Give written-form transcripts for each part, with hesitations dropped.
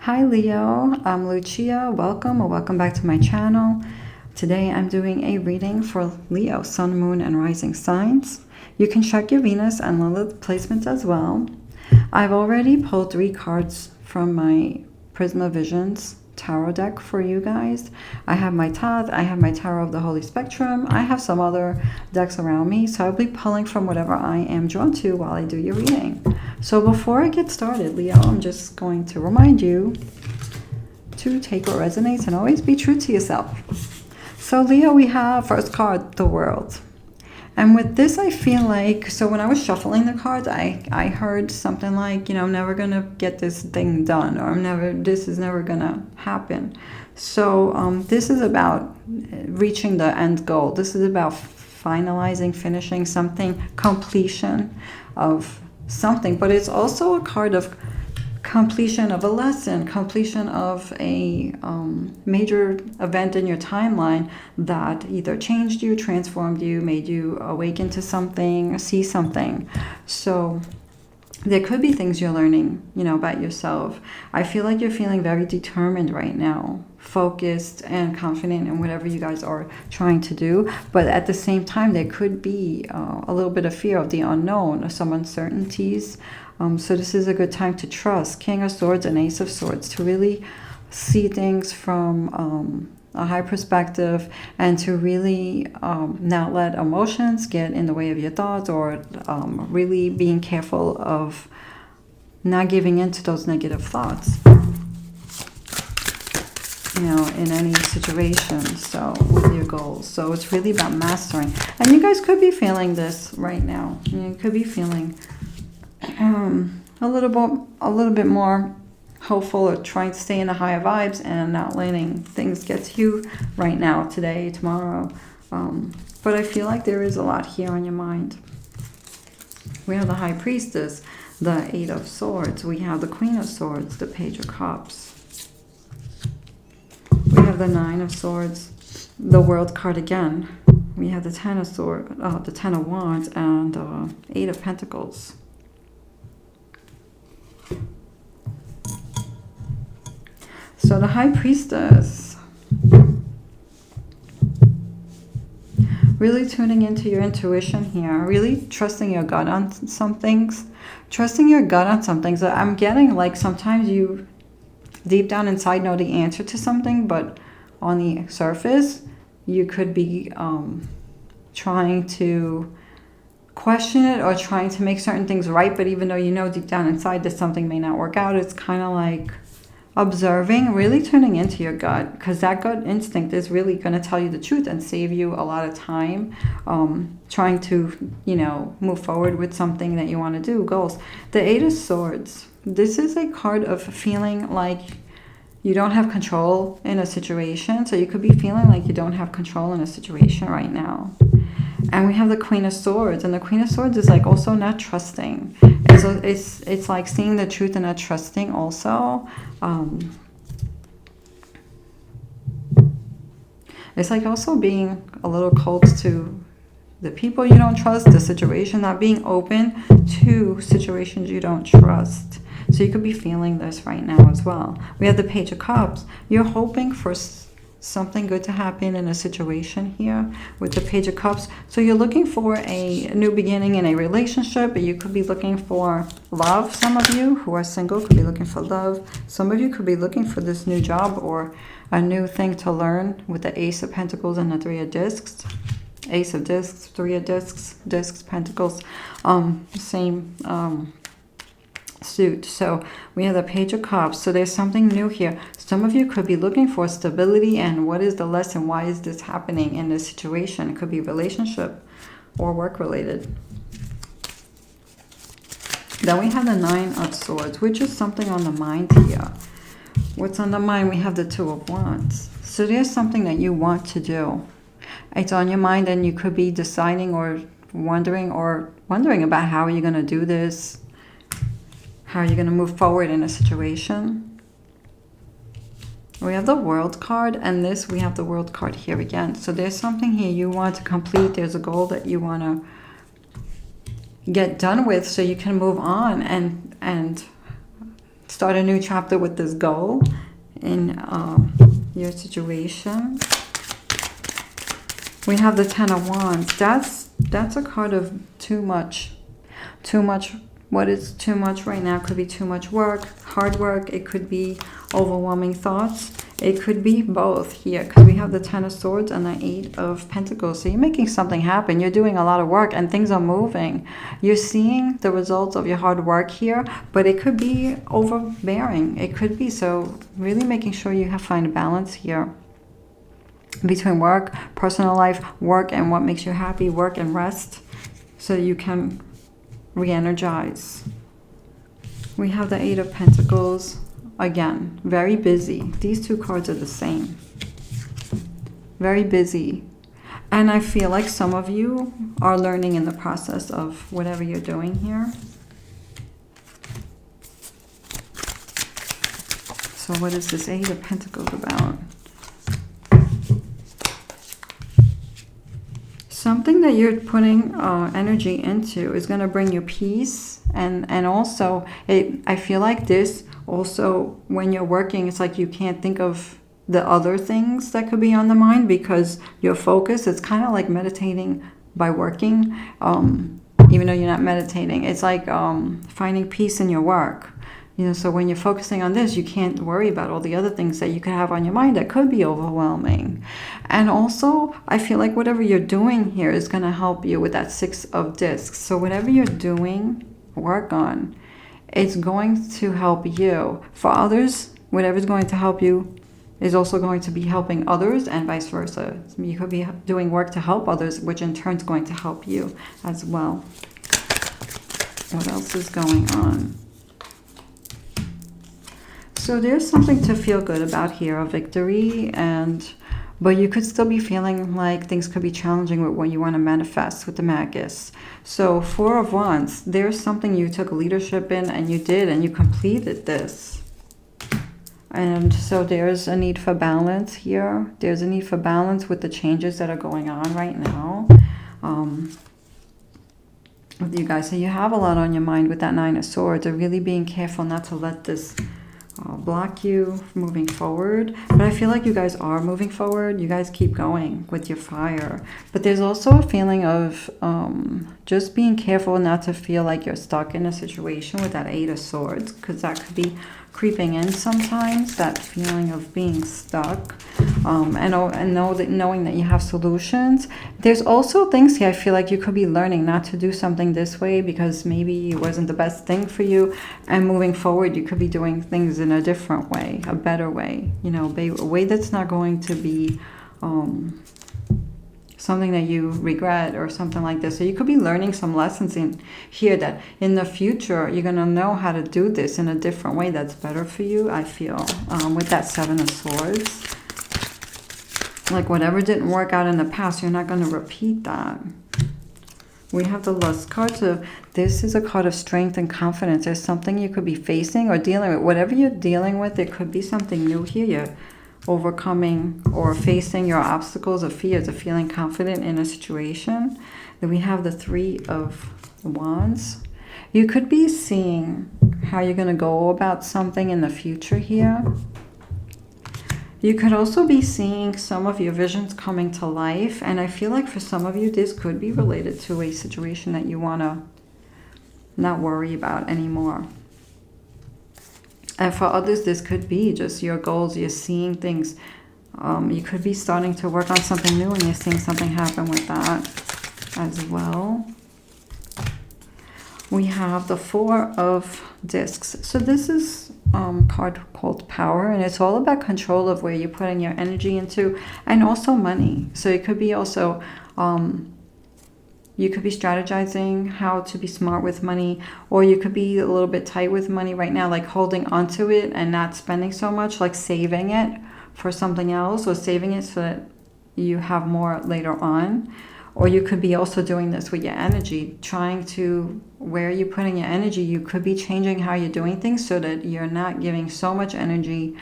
Hi Leo, I'm Lucia. Welcome or welcome back to my channel. Today I'm doing a reading for Leo, Sun, Moon, and Rising signs. You can check your Venus and Lilith placements as well. I've already pulled 3 cards from my Prisma Visions tarot deck for you guys. I have my Thoth, I have my Tarot of the Holy Spectrum, I have some other decks around me, so I'll be pulling from whatever I am drawn to while I do your reading. So before I get started, Leo, I'm just going to remind you to take what resonates and always be true to yourself. So Leo, we have first card, the World. And with this, I feel like, so when I was shuffling the cards, I heard something like, I'm never going to get this thing done, or this is never going to happen. So this is about reaching the end goal. This is about finalizing, finishing something, completion of something. But it's also a card of completion of a lesson, completion of a major event in your timeline that either changed you, transformed you, made you awaken to something, see something. So there could be things you're learning, about yourself. I feel like you're feeling very determined right now, focused and confident in whatever you guys are trying to do. But at the same time, there could be a little bit of fear of the unknown, some uncertainties. So this is a good time to trust. King of Swords and Ace of Swords, to really see things from a high perspective, and to really not let emotions get in the way of your thoughts, or really being careful of not giving in to those negative thoughts, in any situation, so with your goals. So it's really about mastering. And you guys could be feeling this right now. You could be feeling a little bit more hopeful, or trying to stay in the higher vibes and not letting things get to you right now, today, tomorrow. But I feel like there is a lot here on your mind. We have the High Priestess, the 8 of Swords. We have the Queen of Swords, the Page of Cups. We have the 9 of Swords, the World card again. We have the 10 of Swords, the 10 of Wands, and 8 of Pentacles. So the High Priestess, really tuning into your intuition here, really trusting your gut on some things. Trusting your gut on some things. I'm getting like sometimes you deep down inside know the answer to something, but on the surface, you could be trying to question it, or trying to make certain things right. But even though you know deep down inside that something may not work out, it's kind of like observing, really turning into your gut, because that gut instinct is really going to tell you the truth and save you a lot of time trying to, move forward with something that you want to do, goals. The 8 of Swords, this is a card of feeling like you don't have control in a situation. So you could be feeling like you don't have control in a situation right now. And we have the Queen of Swords, and the Queen of Swords is like also not trusting. It's like seeing the truth and not trusting also. It's like also being a little cold to the people you don't trust, the situation, not being open to situations you don't trust. So you could be feeling this right now as well. We have the Page of Cups. You're hoping for something good to happen in a situation here with the Page of Cups. So you're looking for a new beginning in a relationship, but you could be looking for love. Some of you who are single could be looking for love. Some of you could be looking for this new job or a new thing to learn with the Ace of Pentacles and the 3 of Discs. Ace of Discs, 3 of Discs, Pentacles, same suit. So we have the Page of Cups. So there's something new here. Some of you could be looking for stability, and what is the lesson? Why is this happening in this situation? It could be relationship or work related. Then we have the 9 of Swords, which is something on the mind here. What's on the mind? We have the 2 of Wands. So there's something that you want to do. It's on your mind, and you could be deciding or wondering about how you're going to do this. How you're going to move forward in a situation. We have the World card, and we have the World card here again. So there's something here you want to complete. There's a goal that you want to get done with, so you can move on and start a new chapter with this goal in your situation. We have the Ten of Wands. That's a card of too much. Too much. What is too much right now? Could be too much work, hard work. It could be overwhelming thoughts. It could be both here, because we have the Ten of Swords and the Eight of Pentacles. So you're making something happen. You're doing a lot of work and things are moving. You're seeing the results of your hard work here, but it could be overbearing. It could be. So really making sure you find a balance here between work, personal life, work and what makes you happy, work and rest, so you can re-energize. We have the Eight of Pentacles. Again, very busy. These two cards are the same. Very busy. And I feel like some of you are learning in the process of whatever you're doing here. So what is this Eight of Pentacles about? Something that you're putting energy into is going to bring you peace. And also, I feel like this also, when you're working, it's like you can't think of the other things that could be on the mind because your focus, it's kind of like meditating by working, even though you're not meditating. It's like finding peace in your work. You know, so when you're focusing on this, you can't worry about all the other things that you could have on your mind that could be overwhelming. And also, I feel like whatever you're doing here is going to help you with that Six of Discs. So whatever you're doing, work on, it's going to help you. For others, whatever's going to help you is also going to be helping others, and vice versa. You could be doing work to help others, which in turn is going to help you as well. What else is going on? So there's something to feel good about here, a victory, but you could still be feeling like things could be challenging with what you want to manifest with the Magus. So Four of Wands, there's something you took leadership in and you did, and you completed this. And so there's a need for balance here. There's a need for balance with the changes that are going on right now. With you guys, so you have a lot on your mind with that Nine of Swords, of really being careful not to let this block you moving forward. But I feel like you guys are moving forward. You guys keep going with your fire. But there's also a feeling of just being careful not to feel like you're stuck in a situation with that Eight of Swords, because that could be creeping in sometimes, that feeling of being stuck, knowing that you have solutions. There's also things here I feel like you could be learning not to do something this way because maybe it wasn't the best thing for you, and moving forward you could be doing things in a different way, a better way, you know, a way that's not going to be something that you regret or something like this. So you could be learning some lessons in here that in the future you're going to know how to do this in a different way that's better for you, I feel, with that Seven of Swords. Like whatever didn't work out in the past, you're not going to repeat that. We have the Lust card. So this is a card of strength and confidence. There's something you could be facing or dealing with. Whatever you're dealing with, it could be something new here. You're overcoming or facing your obstacles or fears, of feeling confident in a situation. Then we have the Three of Wands. You could be seeing how you're going to go about something in the future here. You could also be seeing some of your visions coming to life, and I feel like for some of you this could be related to a situation that you want to not worry about anymore. And for others, this could be just your goals. You're seeing things. You could be starting to work on something new and you're seeing something happen with that as well. We have the Four of Discs. So this is a card called Power, and it's all about control of where you're putting your energy into, and also money. So it could be also... you could be strategizing how to be smart with money, or you could be a little bit tight with money right now, like holding onto it and not spending so much, like saving it for something else, or saving it so that you have more later on. Or you could be also doing this with your energy, trying to, where you're putting your energy, you could be changing how you're doing things so that you're not giving so much energy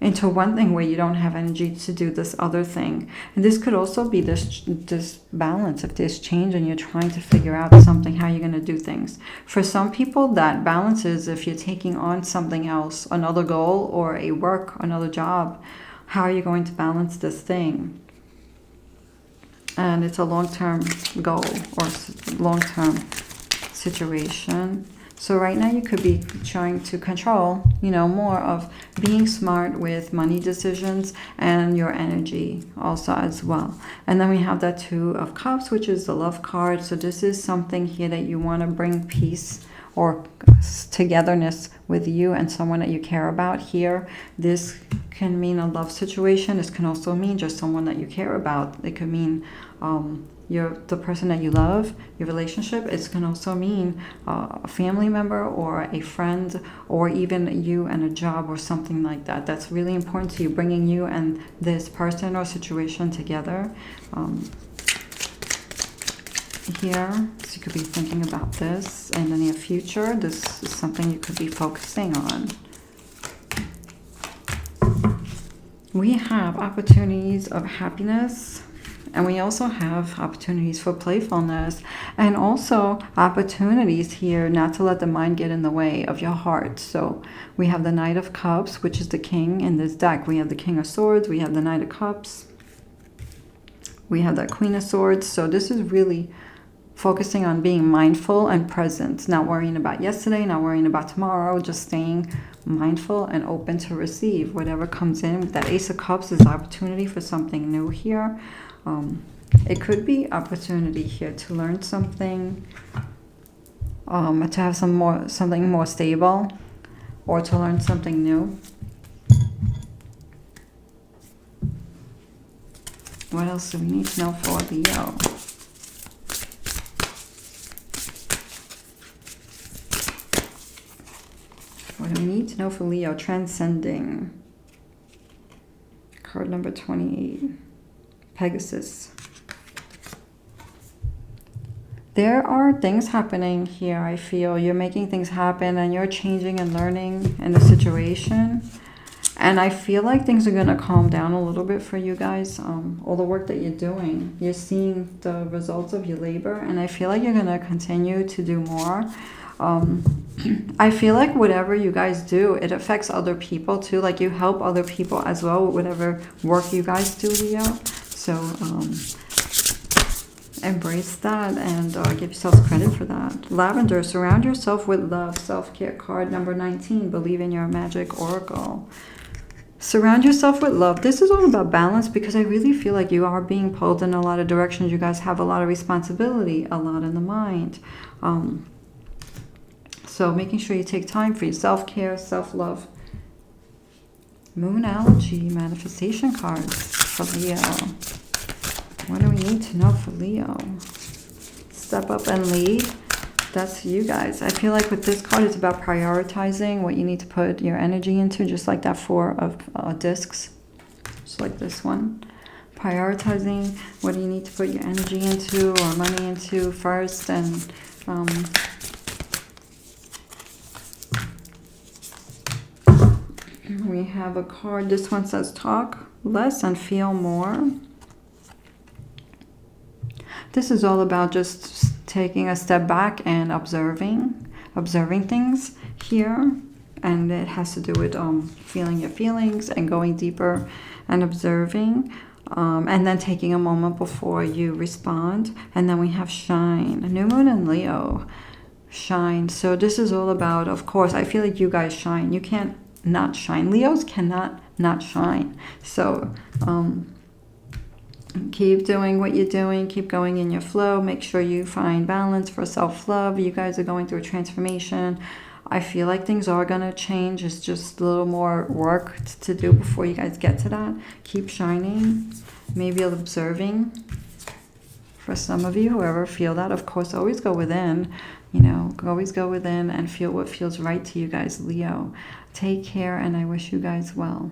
into one thing where you don't have energy to do this other thing. And this could also be this balance. If there's change and you're trying to figure out something, how you're going to do things. For some people, that balance is if you're taking on something else, another goal or a work, another job, how are you going to balance this thing? And it's a long-term goal or long-term situation. So right now you could be trying to control, more of being smart with money decisions and your energy also as well. And then we have that Two of Cups, which is the love card. So this is something here that you want to bring peace or togetherness with you and someone that you care about here. This can mean a love situation. This can also mean just someone that you care about. It could mean the person that you love, your relationship. It can also mean a family member or a friend, or even you and a job or something like that. That's really important to you, bringing you and this person or situation together. Here, so you could be thinking about this in the near future. This is something you could be focusing on. We have opportunities of happiness, and we also have opportunities for playfulness, and also opportunities here not to let the mind get in the way of your heart. So we have the Knight of Cups, which is the king in this deck. We have the King of Swords, we have the Knight of Cups, we have the Queen of Swords. So this is really focusing on being mindful and present, not worrying about yesterday, not worrying about tomorrow, just staying mindful and open to receive whatever comes in. That Ace of Cups is opportunity for something new here. It could be opportunity here to learn something, to have something more stable, or to learn something new. What else do we need to know for Leo? What do we need to know for Leo? Transcending. Card number 28. Pegasus. There are things happening here, I feel. You're making things happen and you're changing and learning in the situation. And I feel like things are going to calm down a little bit for you guys. All the work that you're doing, you're seeing the results of your labor. And I feel like you're going to continue to do more. I feel like whatever you guys do, it affects other people too. Like you help other people as well with whatever work you guys do, Leo. So embrace that and give yourselves credit for that. Lavender, surround yourself with love. Self-care card number 19. Believe in your magic oracle. Surround yourself with love. This is all about balance, because I really feel like you are being pulled in a lot of directions. You guys have a lot of responsibility, a lot in the mind. So making sure you take time for your self-care, self-love. Moonology, manifestation cards for Leo. What do we need to know for Leo? Step up and lead. That's you guys. I feel like with this card, it's about prioritizing what you need to put your energy into, just like that Four of discs, just like this one. Prioritizing what you need to put your energy into or money into first, and we have a card. This one says talk less and feel more. This is all about just taking a step back and observing things here. And it has to do with feeling your feelings and going deeper and observing. And then taking a moment before you respond. And then we have shine. New moon in Leo. Shine. So this is all about, of course, I feel like you guys shine. You can't not shine. Leos cannot not shine. So keep doing what you're doing. Keep going in your flow. Make sure you find balance for self-love. You guys are going through a transformation. I feel like things are going to change. It's just a little more work to do before you guys get to that. Keep shining. Maybe observing. For some of you, whoever feel that, of course, always go within. Always go within and feel what feels right to you guys, Leo. Take care, and I wish you guys well.